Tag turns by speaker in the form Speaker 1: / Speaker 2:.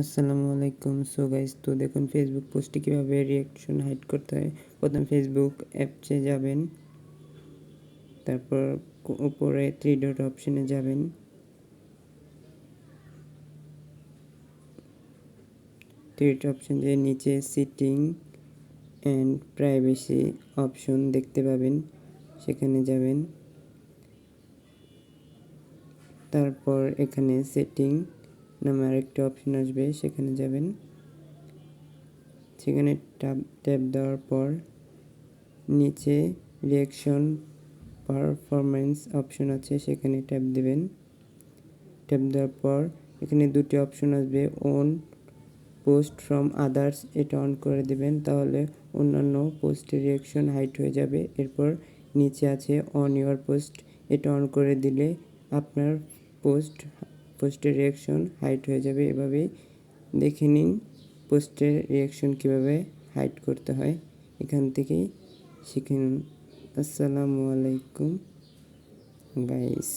Speaker 1: আসসালামু আলাইকুম। So guys, তো দেখুন ফেসবুক পোস্টে কীভাবে রিয়াকশন হাইড করতে হয়। প্রথম ফেসবুক অ্যাপসে যাবেন, তারপর উপরে থ্রি ডট অপশনে যাবেন, থ্রি ডট অপশন দিয়ে নিচে সেটিং অ্যান্ড প্রাইভেসি অপশন দেখতে পাবেন, সেখানে যাবেন। তারপর এখানে সেটিং নামে আরেকটা অপশন আসবে, সেখানে যাবেন। সেখানে ট্যাপ দেওয়ার পর নিচে রিয়াকশন পারফরম্যান্স অপশন আছে, সেখানে ট্যাপ দেবেন। ট্যাপ দেওয়ার পর এখানে দুটি অপশন আসবে, অন পোস্ট ফ্রম আদার্স, এটা অন করে দেবেন, তাহলে অন্যান্য পোস্টের রিয়াকশন হাইড হয়ে যাবে। এরপর নিচে আছে অন ইউর পোস্ট, এটা অন করে দিলে আপনার পোস্টের রিয়াকশন হাইড হয়ে যাবে। এভাবেই দেখে নিন পোস্টের রিয়াকশন কীভাবে হাইড করতে হয়, এখান থেকেই শিখে নিন। আসসালামু আলাইকুম গাইস।